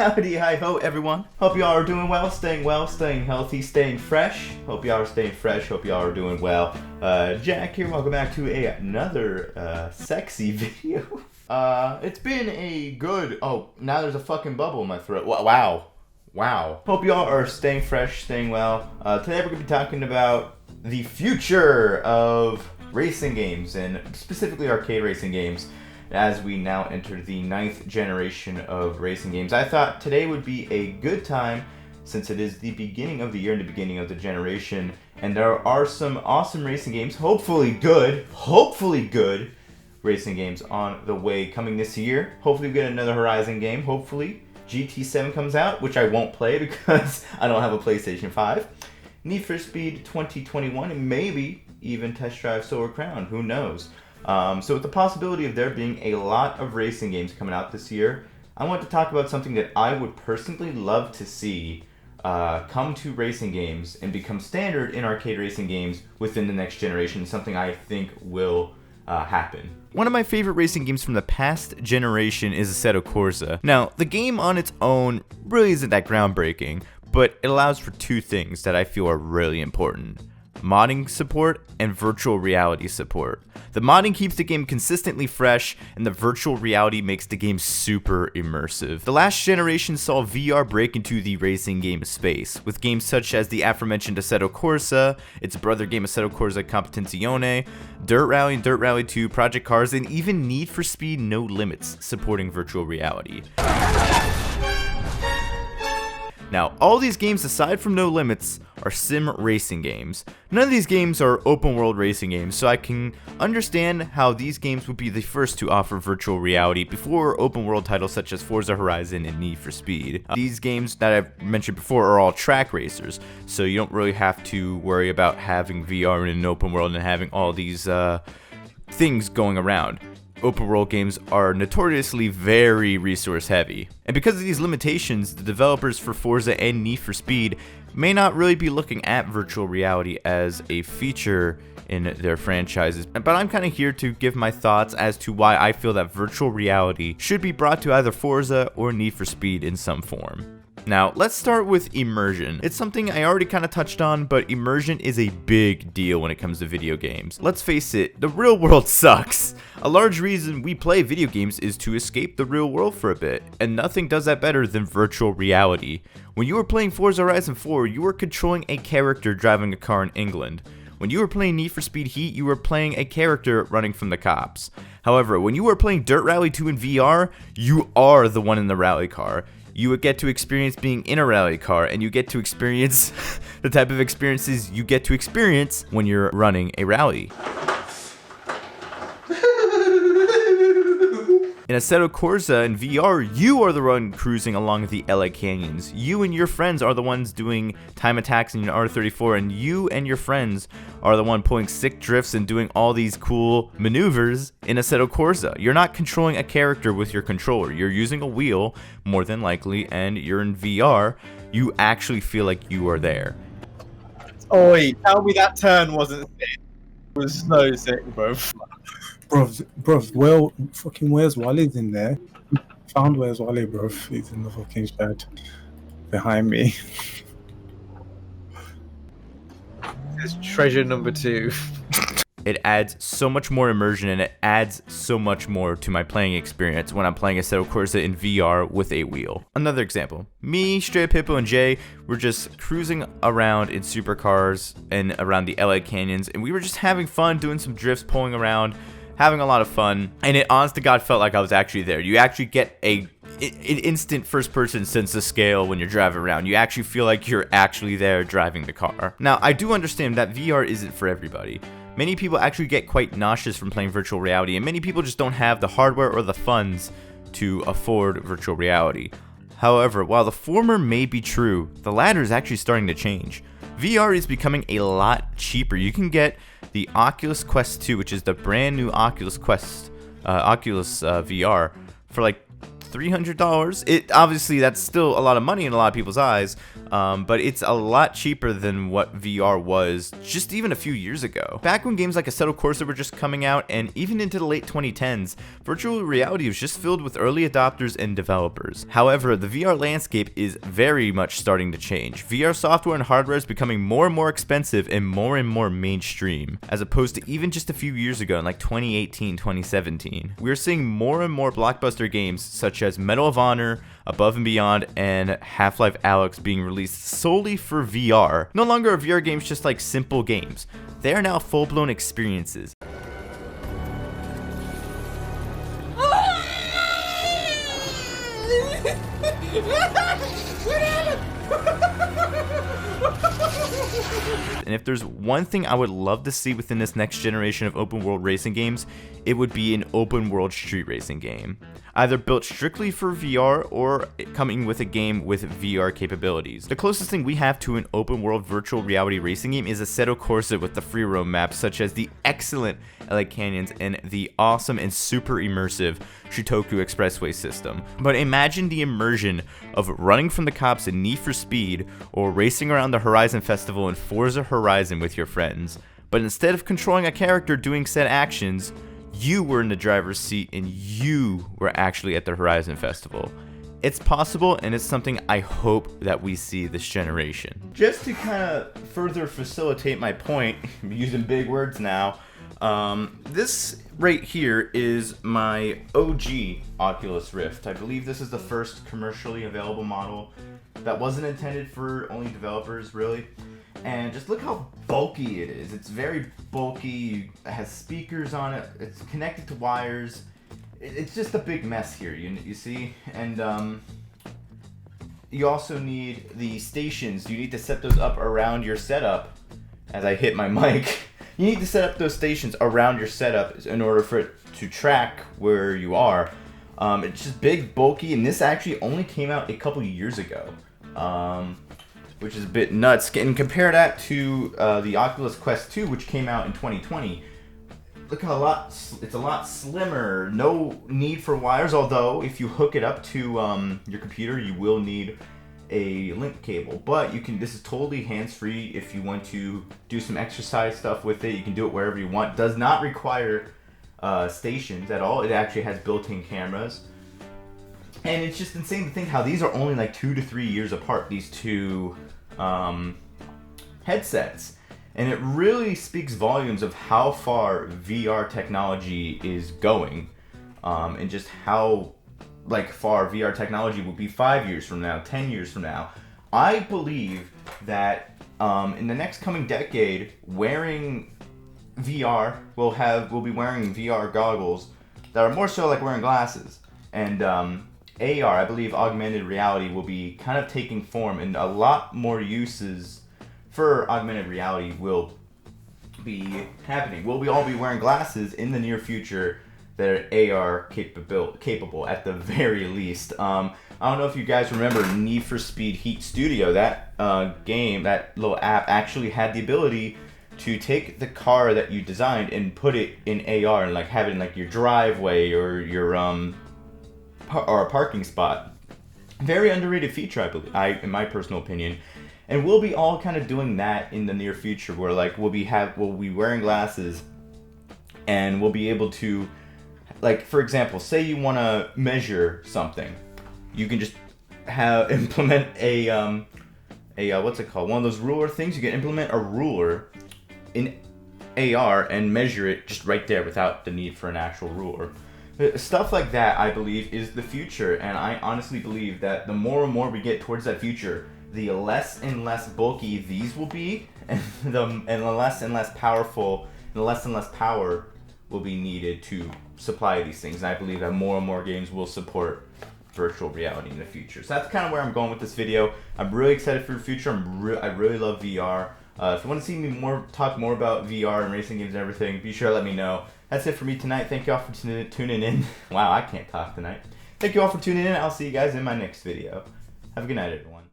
Howdy, hi ho, everyone. Hope y'all are doing well, staying healthy, staying fresh. Hope y'all are staying fresh. Hope y'all are doing well. Jack here. Welcome back to another sexy video. It's been a good. Oh, now there's a fucking bubble in my throat. Wow. Hope y'all are staying fresh, staying well. Today we're gonna be talking about the future of racing games and specifically arcade racing games. As we now enter the 9th generation of racing games, I thought today would be a good time since it is the beginning of the year and the beginning of the generation, and there are some awesome racing games, hopefully good racing games on the way coming this year. Hopefully we get another Horizon game. Hopefully GT7 comes out, which I won't play because I don't have a PlayStation 5. Need for Speed 2021, and maybe even Test Drive Solar Crown, who knows. So with the possibility of there being a lot of racing games coming out this year, I want to talk about something that I would personally love to see come to racing games and become standard in arcade racing games within the next generation, something I think will happen. One of my favorite racing games from the past generation is Assetto Corsa. Now, the game on its own really isn't that groundbreaking, but it allows for two things that I feel are really important: modding support and virtual reality support. The modding keeps the game consistently fresh, and the virtual reality makes the game super immersive. The last generation saw VR break into the racing game space, with games such as the aforementioned Assetto Corsa, its brother game Assetto Corsa Competizione, Dirt Rally and Dirt Rally 2, Project Cars, and even Need for Speed No Limits supporting virtual reality. Now, all these games aside from No Limits are sim racing games. None of these games are open world racing games, so I can understand how these games would be the first to offer virtual reality before open world titles such as Forza Horizon and Need for Speed. These games that I've mentioned before are all track racers, so you don't really have to worry about having VR in an open world and having all these things going around. Open world games are notoriously very resource heavy. And because of these limitations, the developers for Forza and Need for Speed may not really be looking at virtual reality as a feature in their franchises. But I'm kind of here to give my thoughts as to why I feel that virtual reality should be brought to either Forza or Need for Speed in some form. Now, let's start with immersion. It's something I already kind of touched on, but immersion is a big deal when it comes to video games. Let's face it, the real world sucks. A large reason we play video games is to escape the real world for a bit, and nothing does that better than virtual reality. When you were playing Forza Horizon 4, you were controlling a character driving a car in England. When you were playing Need for Speed Heat, you were playing a character running from the cops. However, when you were playing Dirt Rally 2 in VR, you are the one in the rally car. You would get to experience being in a rally car, and you get to experience the type of experiences you get to experience when you're running a rally. In Assetto Corsa in VR, you are the one cruising along the LA canyons. You and your friends are the ones doing time attacks in your R34, and you and your friends are the one pulling sick drifts and doing all these cool maneuvers in Assetto Corsa. You're not controlling a character with your controller. You're using a wheel, more than likely, and you're in VR. You actually feel like you are there. Oi, tell me that turn wasn't sick. It was so sick, bro. Bruv, well, fucking where's Wally's in there? Found where's Wally, bruv. He's in the fucking shed behind me. It's treasure number 2. It adds so much more immersion, and it adds so much more to my playing experience when I'm playing Assetto Corsa in VR with a wheel. Another example, me, Stray Up Hippo, and Jay were just cruising around in supercars and around the LA canyons, and we were just having fun, doing some drifts, pulling around, having a lot of fun, and it honest to God felt like I was actually there. You actually get an instant first-person sense of scale when you're driving around. You actually feel like you're actually there driving the car. Now, I do understand that VR isn't for everybody. Many people actually get quite nauseous from playing virtual reality, and many people just don't have the hardware or the funds to afford virtual reality. However, while the former may be true, the latter is actually starting to change. VR is becoming a lot cheaper. You can get the Oculus Quest 2, which is the brand new Oculus Quest, VR, for like $300. Obviously that's still a lot of money in a lot of people's eyes, but it's a lot cheaper than what VR was just even a few years ago. Back when games like Assetto Corsa were just coming out, and even into the late 2010s, virtual reality was just filled with early adopters and developers. However, the VR landscape is very much starting to change. VR software and hardware is becoming more and more expensive and more mainstream, as opposed to even just a few years ago in like 2018, 2017. We're seeing more and more blockbuster games such as Medal of Honor, Above and Beyond, and Half-Life Alyx being released solely for VR. No longer are VR games just like simple games. They are now full-blown experiences. And if there's one thing I would love to see within this next generation of open world racing games, it would be an open world street racing game. Either built strictly for VR or coming with a game with VR capabilities. The closest thing we have to an open world virtual reality racing game is Assetto Corsa with the free roam maps such as the excellent LA Canyons and the awesome and super immersive Shutoko Expressway system. But imagine the immersion of running from the cops in Need for Speed or racing around the Horizon Festival in Forza Horizon with your friends. But instead of controlling a character doing said actions, you were in the driver's seat and you were actually at the Horizon Festival. It's possible, and it's something I hope that we see this generation. Just to kind of further facilitate my point, I'm using big words now, this right here is my OG Oculus Rift. I believe this is the first commercially available model that wasn't intended for only developers, really. And just look how bulky it is. It's very bulky, it has speakers on it, it's connected to wires. It's just a big mess here, you see? And you also need the stations. You need to set those up around your setup. As I hit my mic, you need to set up those stations around your setup in order for it to track where you are. It's just big, bulky, and this actually only came out a couple years ago. Which is a bit nuts. And compare that to the Oculus Quest 2, which came out in 2020. Look how it's a lot slimmer. No need for wires, although if you hook it up to your computer, you will need a link cable. But you can. This is totally hands-free. If you want to do some exercise stuff with it, you can do it wherever you want. Does not require stations at all. It actually has built-in cameras. And it's just insane to think how these are only like 2 to 3 years apart, these two headsets. And it really speaks volumes of how far VR technology is going, and just how far VR technology will be 5 years from now, 10 years from now. I believe that in the next coming decade, wearing VR, we'll be wearing VR goggles that are more so like wearing glasses. And AR, I believe augmented reality, will be kind of taking form, and a lot more uses for augmented reality will be happening. We'll all be wearing glasses in the near future that are AR capable at the very least. I don't know if you guys remember Need for Speed Heat Studio. That game, that little app, actually had the ability to take the car that you designed and put it in AR and have it in your driveway or your or a parking spot. Very underrated feature, I believe, in my personal opinion. And we'll be all kind of doing that in the near future, where we'll be wearing glasses, and we'll be able to, for example, say you want to measure something, you can just implement a what's it called? One of those ruler things. You can implement a ruler in AR and measure it just right there without the need for an actual ruler. Stuff like that, I believe, is the future, and I honestly believe that the more and more we get towards that future, the less and less bulky these will be, and the less and less powerful, and the less and less power will be needed to supply these things. And I believe that more and more games will support virtual reality in the future. So that's kind of where I'm going with this video. I'm really excited for the future. I really love VR. If you want to see me talk more about VR and racing games and everything, be sure to let me know. That's it for me tonight. Thank you all for tuning in. Wow, I can't talk tonight. Thank you all for tuning in. I'll see you guys in my next video. Have a good night, everyone.